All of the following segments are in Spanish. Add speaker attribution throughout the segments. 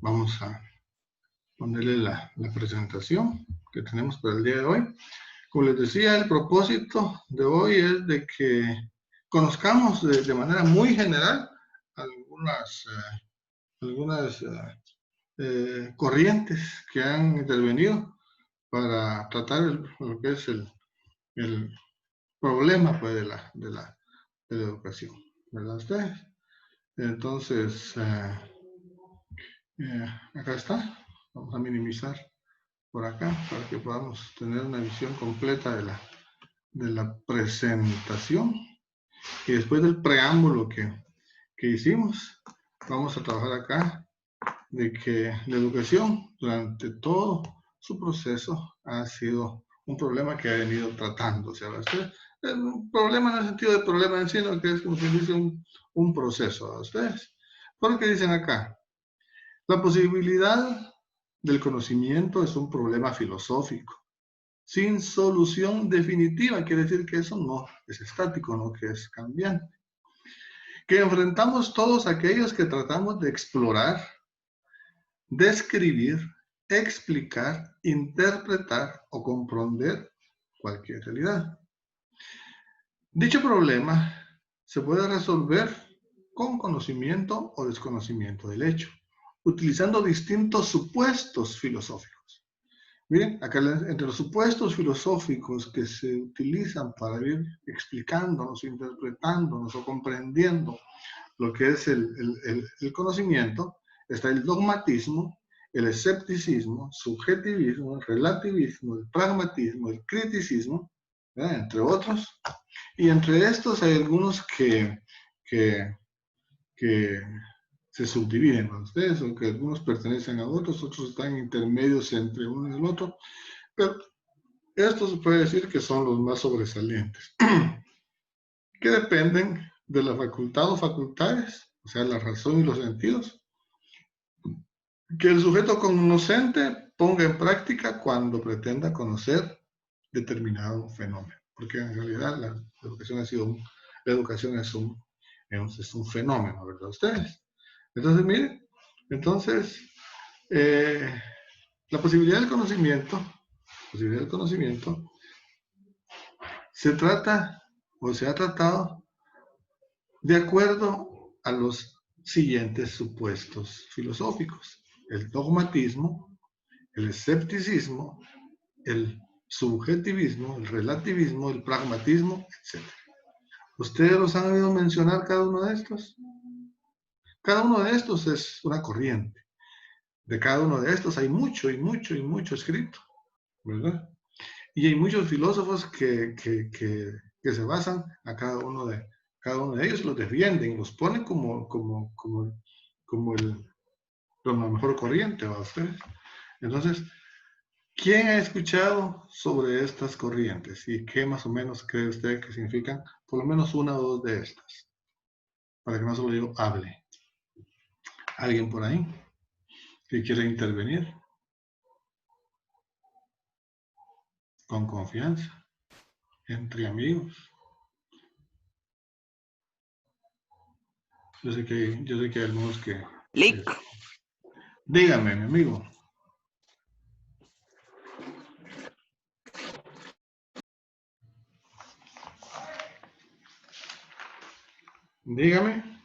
Speaker 1: Vamos a ponerle la presentación que tenemos para el día de hoy. Como les decía, el propósito de hoy es de que conozcamos de manera muy general algunas corrientes que han intervenido para tratar lo que es el problema pues, de la educación, ¿verdad ustedes? Entonces, acá está. Vamos a minimizar por acá para que podamos tener una visión completa de la presentación. Y después del preámbulo que hicimos, vamos a trabajar acá de que la educación durante todo su proceso ha sido un problema que ha venido tratándose. Un problema en el sentido de problema en sí, no que es como se dice un proceso a ustedes. Por lo que dicen acá, la posibilidad del conocimiento es un problema filosófico, sin solución definitiva. Quiere decir que eso no es estático, no que es cambiante. Que enfrentamos todos aquellos que tratamos de explorar, describir, explicar, interpretar o comprender cualquier realidad. Dicho problema se puede resolver con conocimiento o desconocimiento del hecho, utilizando distintos supuestos filosóficos. Miren, acá entre los supuestos filosóficos que se utilizan para ir explicándonos, interpretándonos o comprendiendo lo que es el conocimiento, está el dogmatismo, el escepticismo, subjetivismo, el relativismo, el pragmatismo, el criticismo, ¿verdad? Entre otros. Y entre estos hay algunos que se subdividen con ustedes, aunque algunos pertenecen a otros están intermedios entre uno y el otro, pero estos se puede decir que son los más sobresalientes, que dependen de la facultad o facultades, o sea, la razón y los sentidos, que el sujeto conocente ponga en práctica cuando pretenda conocer determinado fenómeno, porque en realidad la educación es un fenómeno, ¿verdad ustedes? Entonces, miren, entonces, la posibilidad del conocimiento se trata o se ha tratado de acuerdo a los siguientes supuestos filosóficos: el dogmatismo, el escepticismo, el subjetivismo, el relativismo, el pragmatismo, etc. ¿Ustedes los han oído mencionar cada uno de estos? Cada uno de estos es una corriente. De cada uno de estos hay mucho y mucho y mucho escrito, ¿verdad? Y hay muchos filósofos que se basan a cada uno de ellos, los defienden, los ponen como la mejor corriente, ¿va ustedes? Entonces, ¿quién ha escuchado sobre estas corrientes y qué más o menos cree usted que significan por lo menos una o dos de estas? Para que no solo yo hable. ¿Alguien por ahí que quiera intervenir? Con confianza, entre amigos. Yo sé que hay algunos que...
Speaker 2: Lick.
Speaker 1: Dígame, mi amigo. Dígame.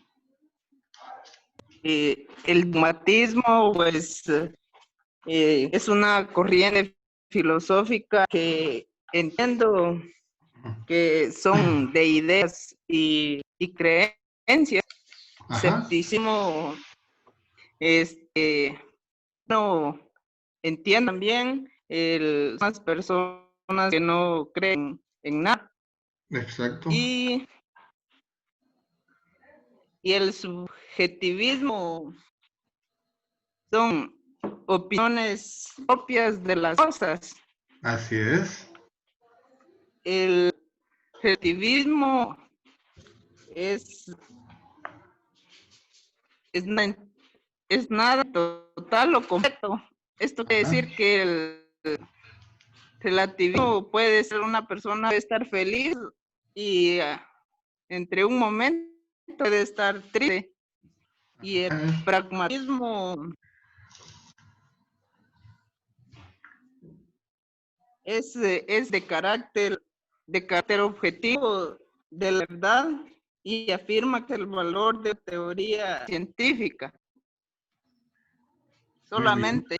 Speaker 2: El dogmatismo, pues, es una corriente filosófica que entiendo que son de ideas y creencias.
Speaker 1: Ajá.
Speaker 2: Escepticismo, no entiendan bien las personas que no creen en nada.
Speaker 1: Exacto.
Speaker 2: Y el subjetivismo son opiniones propias de las cosas.
Speaker 1: Así es.
Speaker 2: El relativismo es nada total o completo. Esto quiere
Speaker 1: Ajá.
Speaker 2: decir que el relativismo puede ser una persona puede estar feliz y entre un momento puede estar triste. Y el pragmatismo es de carácter objetivo de la verdad y afirma que el valor de teoría científica
Speaker 1: Muy bien.
Speaker 2: solamente.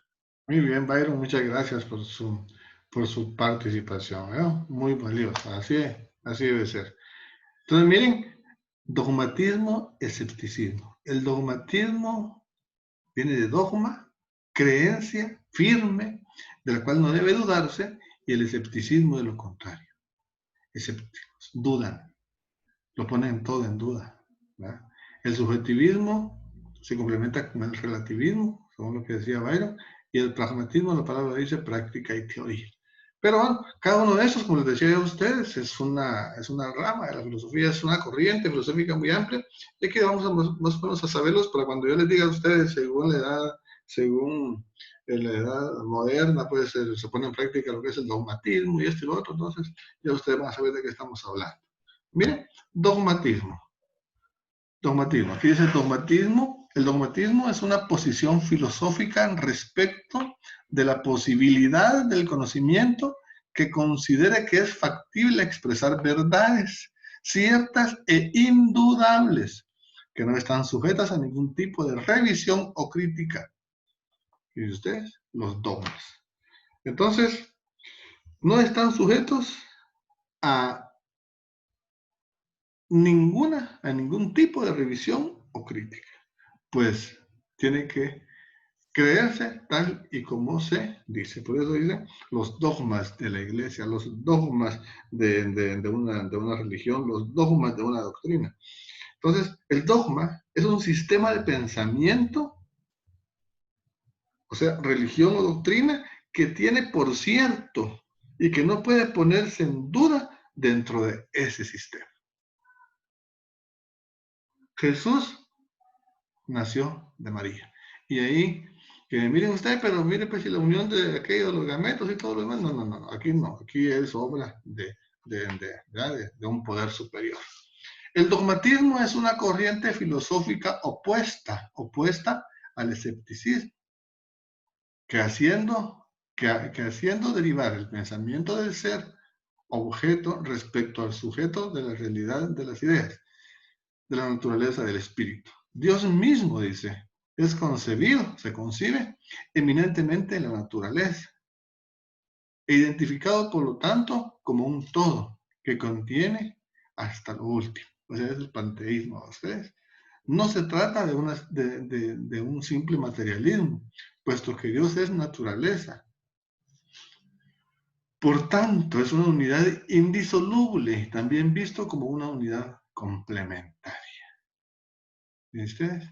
Speaker 1: Muy bien, Byron, muchas gracias por su participación, ¿no? Muy valiosa, así debe ser. Entonces, miren, dogmatismo, escepticismo. El dogmatismo viene de dogma, creencia firme, de la cual no debe dudarse, y el escepticismo de lo contrario. Escépticos, dudan, lo ponen todo en duda, ¿verdad? El subjetivismo se complementa con el relativismo, según lo que decía Byron, y el pragmatismo, la palabra dice práctica y teoría. Pero bueno, cada uno de esos, como les decía a ustedes, es una rama de la filosofía, es una corriente filosófica muy amplia, y que vamos a más o menos a saberlos para cuando yo les diga a ustedes, según la edad moderna, pues se pone en práctica lo que es el dogmatismo y esto y lo otro, entonces ya ustedes van a saber de qué estamos hablando. Miren, dogmatismo. Dogmatismo. Aquí dice dogmatismo. El dogmatismo es una posición filosófica respecto de la posibilidad del conocimiento que considere que es factible expresar verdades ciertas e indudables, que no están sujetas a ningún tipo de revisión o crítica. ¿Y ustedes? Los dogmas. Entonces, no están sujetos a ningún tipo de revisión o crítica, pues tiene que creerse tal y como se dice. Por eso dice los dogmas de la iglesia, los dogmas de una religión, los dogmas de una doctrina. Entonces, el dogma es un sistema de pensamiento, o sea, religión o doctrina, que tiene por cierto y que no puede ponerse en duda dentro de ese sistema. Jesús nació de María. Y ahí, que miren ustedes, pero miren pues si la unión de aquellos, los gametos y todo lo demás, no, aquí no, aquí es obra de un poder superior. El dogmatismo es una corriente filosófica opuesta al escepticismo, que haciendo derivar el pensamiento del ser objeto respecto al sujeto de la realidad de las ideas, de la naturaleza del espíritu. Dios mismo, dice, es concebido, se concibe eminentemente en la naturaleza, e identificado por lo tanto como un todo que contiene hasta lo último. O sea, es el panteísmo de ustedes. No se trata de un simple materialismo, puesto que Dios es naturaleza. Por tanto, es una unidad indisoluble, también visto como una unidad complementaria. ¿Y ustedes?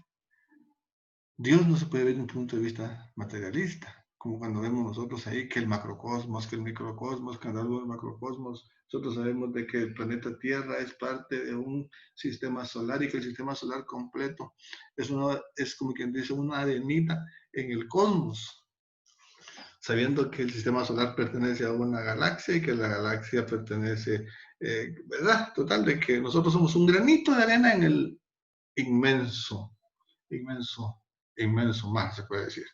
Speaker 1: Dios no se puede ver desde un punto de vista materialista, como cuando vemos nosotros ahí que el macrocosmos, que el microcosmos, que algo del macrocosmos, nosotros sabemos de que el planeta Tierra es parte de un sistema solar y que el sistema solar completo es como quien dice una arenita en el cosmos, sabiendo que el sistema solar pertenece a una galaxia y que la galaxia pertenece, ¿verdad? Total, de que nosotros somos un granito de arena en el inmenso mar, se puede decir.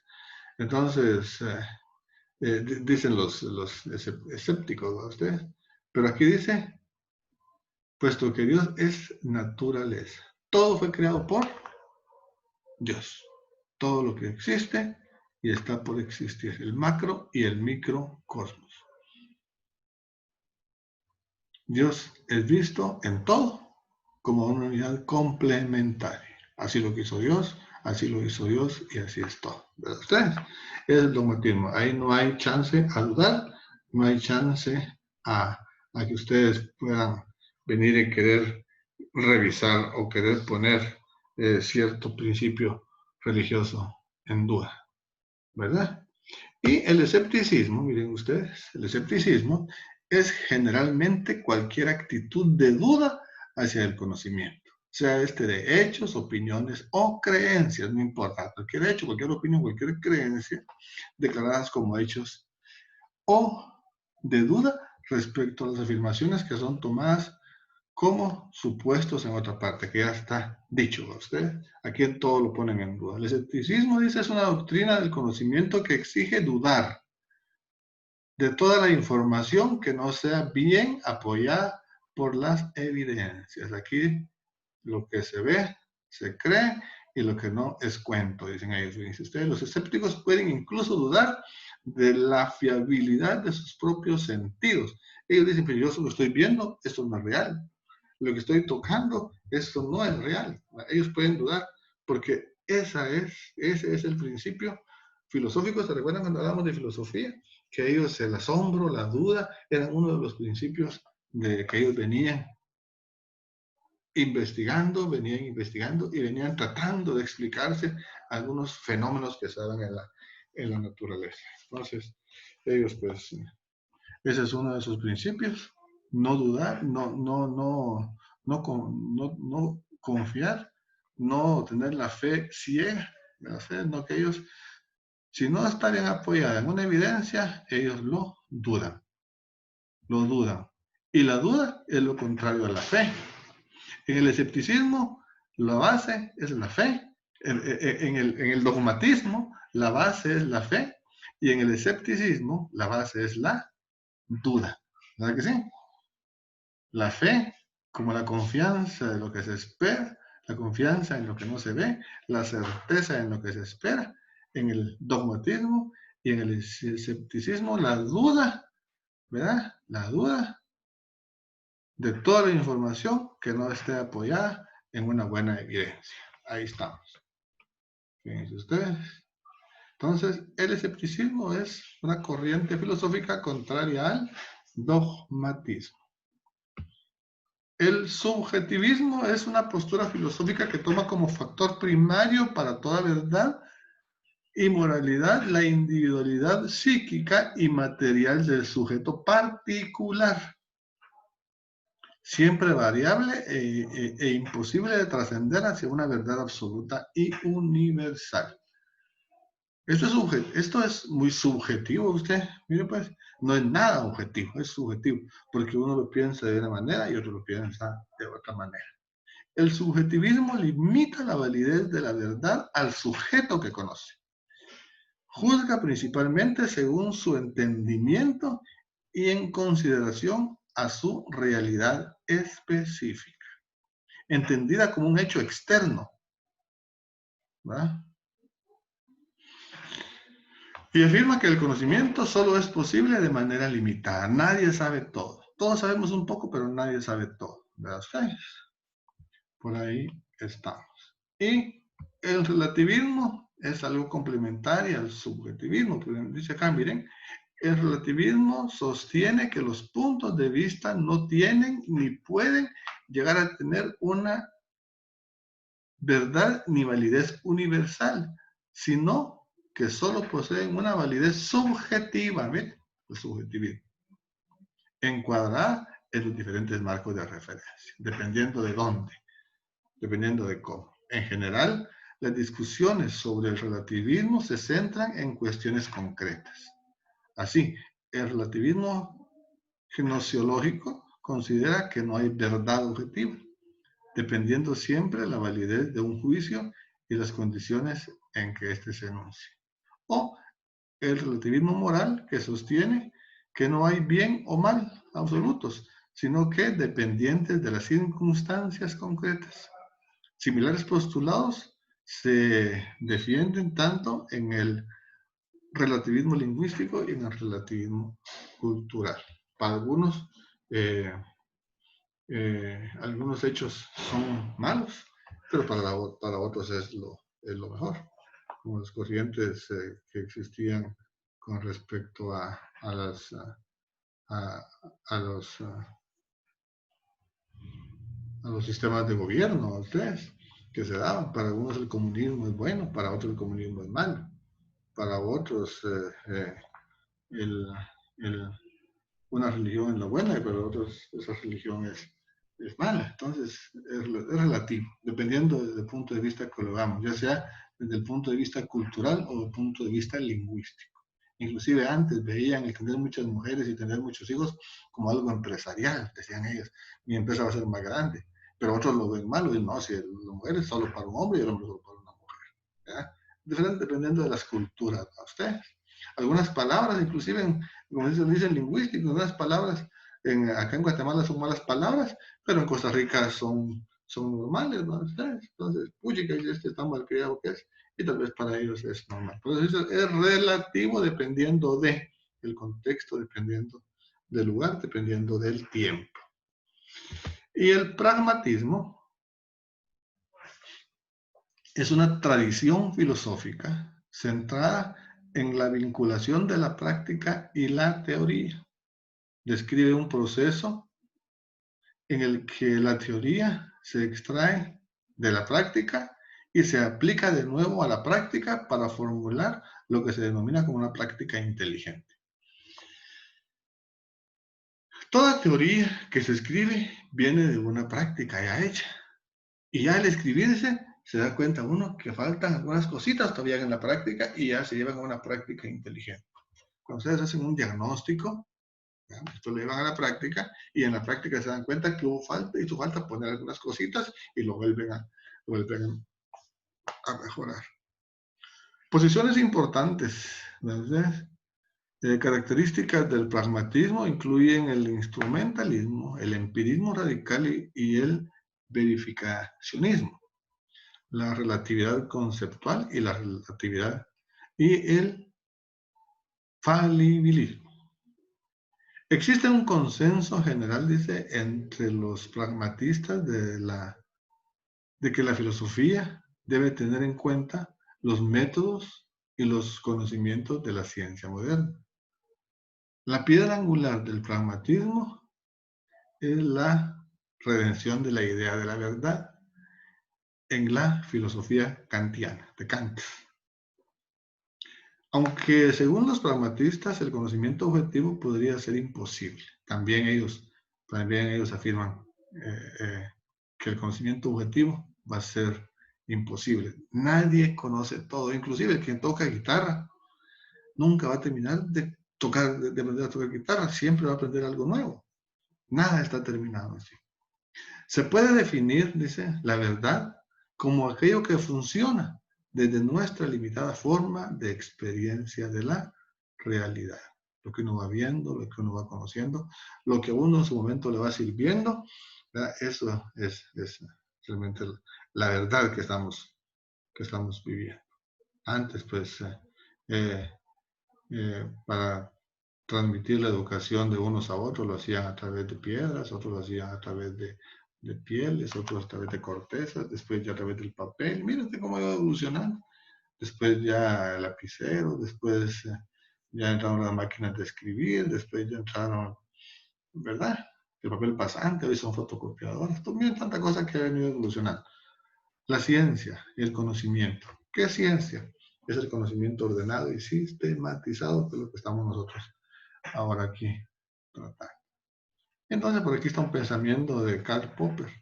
Speaker 1: Entonces, dicen los escépticos, ¿no? Ustedes, pero aquí dice, puesto que Dios es naturaleza, todo fue creado por Dios, todo lo que existe y está por existir, el macro y el microcosmos. Dios es visto en todo como una unidad complementaria. Así lo quiso Dios, así lo hizo Dios y así es todo. ¿Verdad? Ustedes, es el dogmatismo. Ahí no hay chance a dudar, no hay chance a que ustedes puedan venir y querer revisar o querer poner cierto principio religioso en duda. ¿Verdad? Y el escepticismo, miren ustedes, el escepticismo es generalmente cualquier actitud de duda hacia el conocimiento, sea de hechos, opiniones o creencias, no importa, cualquier hecho, cualquier opinión, cualquier creencia, declaradas como hechos o de duda respecto a las afirmaciones que son tomadas como supuestos en otra parte, que ya está dicho a ustedes. Aquí en todo lo ponen en duda. El escepticismo, dice, es una doctrina del conocimiento que exige dudar de toda la información que no sea bien apoyada por las evidencias. Aquí lo que se ve, se cree, y lo que no es cuento, dicen ellos. Fíjense ustedes, los escépticos pueden incluso dudar de la fiabilidad de sus propios sentidos. Ellos dicen, pero yo solo estoy viendo, esto no es real. Lo que estoy tocando, esto no es real. Ellos pueden dudar, porque ese es el principio filosófico. ¿Se recuerdan cuando hablamos de filosofía? Que ellos, el asombro, la duda, eran uno de los principios de que ellos venían investigando y venían tratando de explicarse algunos fenómenos que se dan en la naturaleza. Entonces, ellos pues, ese es uno de sus principios, no dudar, no confiar, no tener la fe ciega, la fe, no que ellos, si no está bien apoyada en una evidencia, ellos lo dudan. Y la duda es lo contrario a la fe. En el escepticismo, la base es la fe. En el dogmatismo, la base es la fe. Y en el escepticismo, la base es la duda. ¿Verdad que sí? La fe, como la confianza de lo que se espera, la confianza en lo que no se ve, la certeza en lo que se espera. En el dogmatismo y en el escepticismo, la duda, ¿verdad? La duda de toda la información que no esté apoyada en una buena evidencia. Ahí estamos. Fíjense ustedes. Entonces, el escepticismo es una corriente filosófica contraria al dogmatismo. El subjetivismo es una postura filosófica que toma como factor primario para toda verdad y moralidad la individualidad psíquica y material del sujeto particular, siempre variable e imposible de trascender hacia una verdad absoluta y universal. Esto es muy subjetivo, usted, mire pues, no es nada objetivo, es subjetivo, porque uno lo piensa de una manera y otro lo piensa de otra manera. El subjetivismo limita la validez de la verdad al sujeto que conoce. Juzga principalmente según su entendimiento y en consideración a su realidad específica, entendida como un hecho externo, ¿verdad? Y afirma que el conocimiento solo es posible de manera limitada. Nadie sabe todo. Todos sabemos un poco, pero nadie sabe todo, ¿verdad? Por ahí estamos. Y el relativismo es algo complementario al subjetivismo. Dice acá, miren, el relativismo sostiene que los puntos de vista no tienen ni pueden llegar a tener una verdad ni validez universal, sino que solo poseen una validez subjetiva, ¿ven? El subjetivismo, encuadrada en los diferentes marcos de referencia, dependiendo de dónde, dependiendo de cómo. En general, las discusiones sobre el relativismo se centran en cuestiones concretas. Así, el relativismo gnosiológico considera que no hay verdad objetiva, dependiendo siempre de la validez de un juicio y las condiciones en que éste se enuncie. O el relativismo moral, que sostiene que no hay bien o mal absolutos, sino que dependientes de las circunstancias concretas. Similares postulados se defienden tanto en el relativismo lingüístico y en el relativismo cultural. Para algunos, algunos hechos son malos, pero para otros es lo mejor, como las corrientes que existían con respecto a los sistemas de gobierno, ustedes, que se daban. Para algunos el comunismo es bueno, para otros el comunismo es malo, para otros una religión es la buena y para otros esa religión es mala. Entonces es relativo, dependiendo desde el punto de vista que lo veamos, ya sea desde el punto de vista cultural o desde el punto de vista lingüístico. Inclusive antes veían el tener muchas mujeres y tener muchos hijos como algo empresarial, decían ellos, mi empresa va a ser más grande, pero otros lo ven malo y no, si la mujer es solo para un hombre y el hombre solo para una mujer. ¿Ya? Diferente dependiendo de las culturas, ¿a ustedes? Algunas palabras, inclusive, como dicen lingüísticos, algunas palabras acá en Guatemala son malas palabras, pero en Costa Rica son normales, ¿no? Entonces, puchica, este tan mal criado que es, y tal vez para ellos es normal. Entonces, es relativo dependiendo del contexto, dependiendo del lugar, dependiendo del tiempo. Y el pragmatismo es una tradición filosófica centrada en la vinculación de la práctica y la teoría. Describe un proceso en el que la teoría se extrae de la práctica y se aplica de nuevo a la práctica para formular lo que se denomina como una práctica inteligente. Toda teoría que se escribe viene de una práctica ya hecha. Y ya al escribirse, se da cuenta uno que faltan algunas cositas todavía en la práctica y ya se llevan a una práctica inteligente. Cuando ustedes hacen un diagnóstico, esto lo llevan a la práctica y en la práctica se dan cuenta que hubo falta y hizo falta poner algunas cositas y lo vuelven a mejorar. Posiciones importantes, ¿verdad? Características del pragmatismo incluyen el instrumentalismo, el empirismo radical y el verificacionismo, la relatividad conceptual y la relatividad y el falibilismo. Existe un consenso general, dice, entre los pragmatistas de que la filosofía debe tener en cuenta los métodos y los conocimientos de la ciencia moderna. La piedra angular del pragmatismo es la redención de la idea de la verdad en la filosofía kantiana, de Kant. Aunque según los pragmatistas el conocimiento objetivo podría ser imposible, también ellos afirman que el conocimiento objetivo va a ser imposible. Nadie conoce todo, inclusive el que toca guitarra nunca va a terminar de aprender a tocar guitarra, siempre va a aprender algo nuevo. Nada está terminado así. Se puede definir, dice, la verdad como aquello que funciona desde nuestra limitada forma de experiencia de la realidad. Lo que uno va viendo, lo que uno va conociendo, lo que a uno en su momento le va sirviendo, ¿verdad? Eso es realmente la verdad que estamos viviendo. Antes, pues, para transmitir la educación de unos a otros, lo hacían a través de piedras, otros lo hacían a través de pieles, otros a través de cortezas, después ya a través del papel. Mírate cómo iba evolucionando. Después ya el lapicero, después ya entraron las máquinas de escribir, después ya entraron, ¿verdad? El papel pasante, hoy son fotocopiadoras. Miren tanta cosa que ha venido evolucionando. La ciencia y el conocimiento. ¿Qué es ciencia? Es el conocimiento ordenado y sistematizado, que es lo que estamos nosotros ahora aquí tratando. Entonces, por aquí está un pensamiento de Karl Popper,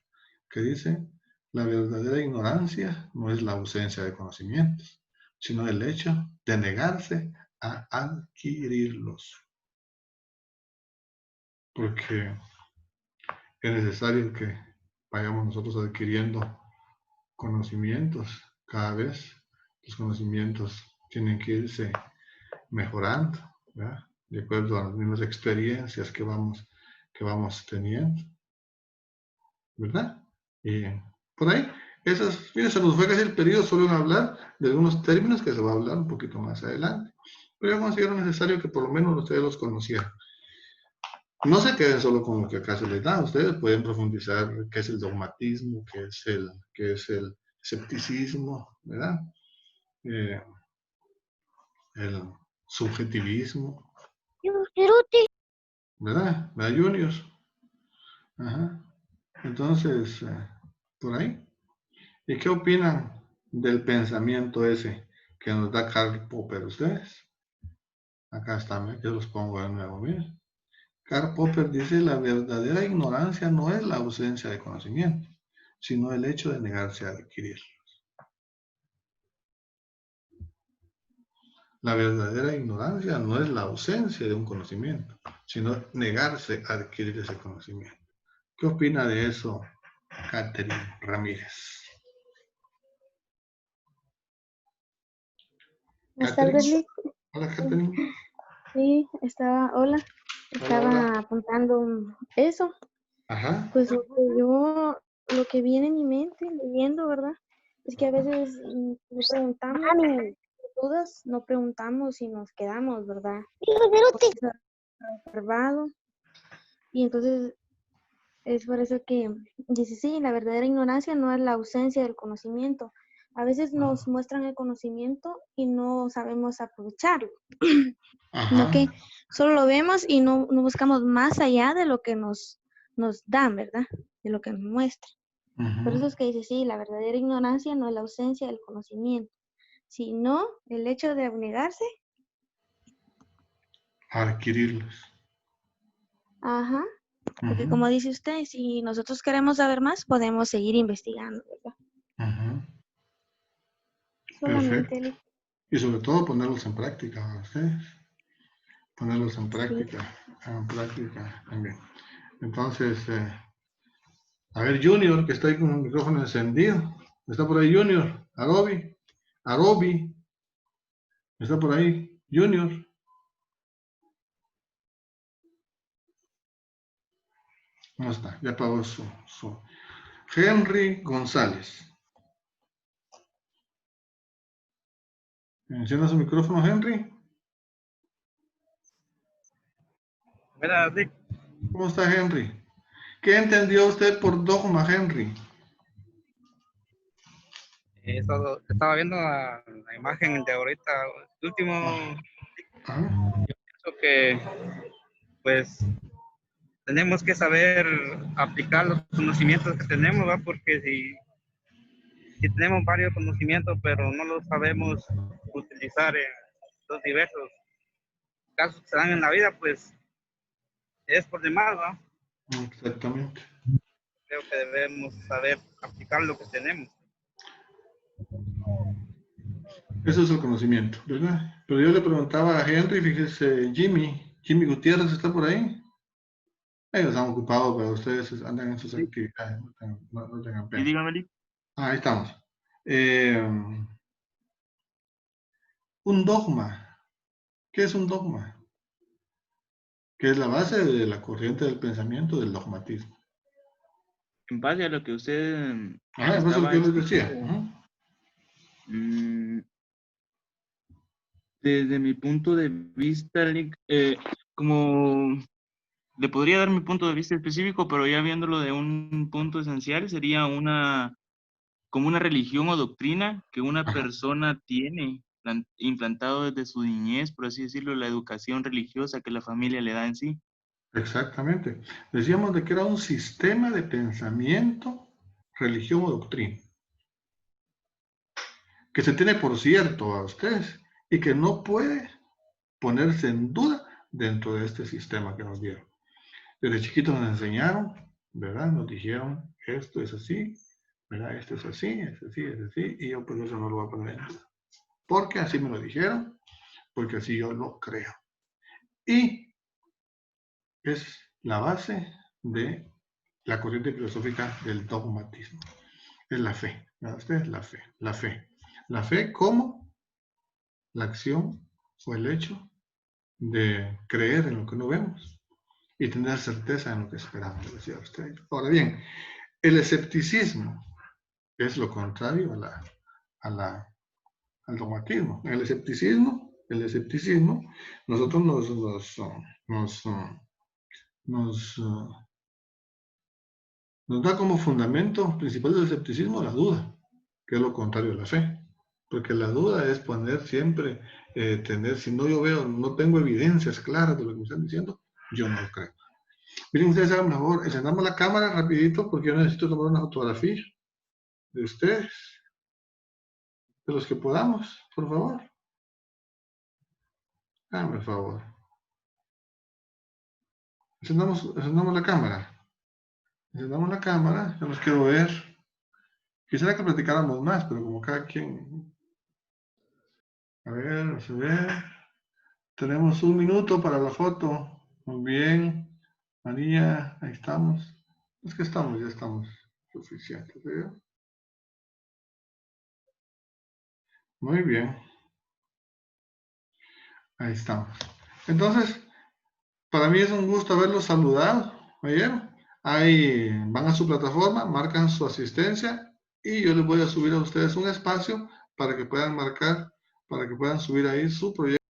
Speaker 1: que dice, la verdadera ignorancia no es la ausencia de conocimientos, sino el hecho de negarse a adquirirlos. Porque es necesario que vayamos nosotros adquiriendo conocimientos. Cada vez los conocimientos tienen que irse mejorando, ¿verdad? De acuerdo a las mismas experiencias que vamos teniendo, ¿verdad? Y por ahí, mira, se nos fue casi el periodo solo en hablar de algunos términos que se va a hablar un poquito más adelante, pero yo considero necesario que por lo menos ustedes los conocieran. No se queden solo con lo que acá se les da, ustedes pueden profundizar qué es el dogmatismo, qué es el escepticismo, ¿verdad? El subjetivismo, ¿verdad? ¿Verdad, Juniors? Ajá. Entonces, por ahí. ¿Y qué opinan del pensamiento ese que nos da Karl Popper ustedes? Acá está, que los pongo de nuevo, miren. Karl Popper dice, la verdadera ignorancia no es la ausencia de conocimiento, sino el hecho de negarse a adquirirlos. La verdadera ignorancia no es la ausencia de un conocimiento, sino negarse a adquirir ese conocimiento. ¿Qué opina de eso, Catherine Ramírez?
Speaker 3: Buenas tardes, Luis.
Speaker 1: Hola, Catherine.
Speaker 3: Sí, hola,
Speaker 1: Hola, hola.
Speaker 3: estaba apuntando eso,
Speaker 1: Ajá.
Speaker 3: pues lo que viene en mi mente leyendo, ¿verdad? Es que a veces nos preguntamos dudas, no preguntamos y nos quedamos, ¿verdad? Reservado. Y entonces es por eso que dice, sí, la verdadera ignorancia no es la ausencia del conocimiento. A veces nos muestran el conocimiento y no sabemos aprovecharlo. No
Speaker 1: Ajá.
Speaker 3: que solo lo vemos y no buscamos más allá de lo que nos dan, ¿verdad? De lo que nos muestra. Por eso
Speaker 1: Ujú.
Speaker 3: es que dice, sí, la verdadera ignorancia no es la ausencia del conocimiento, sino el hecho de abnegarse.
Speaker 1: Adquirirlos.
Speaker 3: Ajá, porque
Speaker 1: Ujú.
Speaker 3: como dice usted, si nosotros queremos saber más, podemos seguir investigando, ¿verdad?
Speaker 1: Ujú.
Speaker 3: Solamente,
Speaker 1: Perfecto. Y sobre todo ponerlos en práctica, ustedes. Ponerlos en
Speaker 3: sí.
Speaker 1: práctica. En práctica también. Entonces, a ver, Junior, que está ahí con el micrófono encendido. ¿Está por ahí, Junior? Arobi. Arobi. ¿Está por ahí? Junior. No está. Ya apagó su. Henry González. Encienda su micrófono, Henry.
Speaker 4: Mira, Rick,
Speaker 1: ¿Cómo está, Henry? ¿Qué entendió usted por dogma, Henry?
Speaker 4: estaba viendo la imagen de ahorita, el último,
Speaker 1: Ajá.
Speaker 4: pienso que pues tenemos que saber aplicar los conocimientos que tenemos, ¿va? Porque si tenemos varios conocimientos, pero no los sabemos utilizar en los diversos casos que se dan en la vida, pues es por demás, ¿va?
Speaker 1: Exactamente.
Speaker 4: Creo que debemos saber aplicar lo que tenemos.
Speaker 1: Eso es el conocimiento, ¿verdad? Pero yo le preguntaba a Henry, fíjese, Jimmy Gutiérrez está por ahí. Ellos están ocupados, pero ustedes andan en sus
Speaker 5: Sí,
Speaker 1: actividades, no tengan
Speaker 5: y
Speaker 1: pena.
Speaker 5: dígame, Lick.
Speaker 1: Ahí estamos. Un dogma. ¿Qué es un dogma? Que es la base de la corriente del pensamiento del dogmatismo.
Speaker 5: En base a lo que usted
Speaker 1: Ajá, eso es lo que
Speaker 5: estaba
Speaker 1: yo les decía.
Speaker 5: explicando,
Speaker 1: Ajá.
Speaker 5: mm, desde mi punto de vista, Lick, como le podría dar mi punto de vista específico, pero ya viéndolo de un punto esencial, sería como una religión o doctrina que una
Speaker 1: Ajá.
Speaker 5: persona tiene implantado desde su niñez, por así decirlo, la educación religiosa que la familia le da en sí.
Speaker 1: Exactamente. Decíamos de que era un sistema de pensamiento, religión o doctrina, que se tiene por cierto a ustedes y que no puede ponerse en duda dentro de este sistema que nos dieron. Desde chiquitos nos enseñaron, ¿verdad? Nos dijeron, esto es así, ¿verdad? Esto es así, es así, es así, y yo pues eso no lo voy a poner en duda. Porque así me lo dijeron, porque así yo lo creo. Y es la base de la corriente filosófica del dogmatismo. Es la fe, ¿verdad? Ustedes la fe, la fe. La fe como la acción o el hecho de creer en lo que no vemos y tener certeza en lo que esperamos, decía usted. Ahora bien, el escepticismo es lo contrario a la, al dogmatismo. El escepticismo, nosotros nos, nos da como fundamento principal del escepticismo la duda, que es lo contrario a la fe. Porque la duda es poner siempre, tener, si no yo veo, no tengo evidencias claras de lo que me están diciendo, yo no lo creo. Miren, ustedes hagan mejor, encendamos la cámara rapidito porque yo necesito tomar una fotografía de ustedes, de los que podamos, por favor. Háganme el favor. Encendamos la cámara. Encendamos la cámara, yo los quiero ver. Quisiera que platicáramos más, pero como cada quien... A ver, vamos a ver. Tenemos un minuto para la foto. Muy bien. María, ahí estamos. Es que estamos, ya estamos suficientes. ¿Eh? Muy bien. Ahí estamos. Entonces, para mí es un gusto haberlos saludado. ¿Oyeron? Ahí van a su plataforma, marcan su asistencia y yo les voy a subir a ustedes un espacio para que puedan marcar, para que puedan subir ahí su proyecto.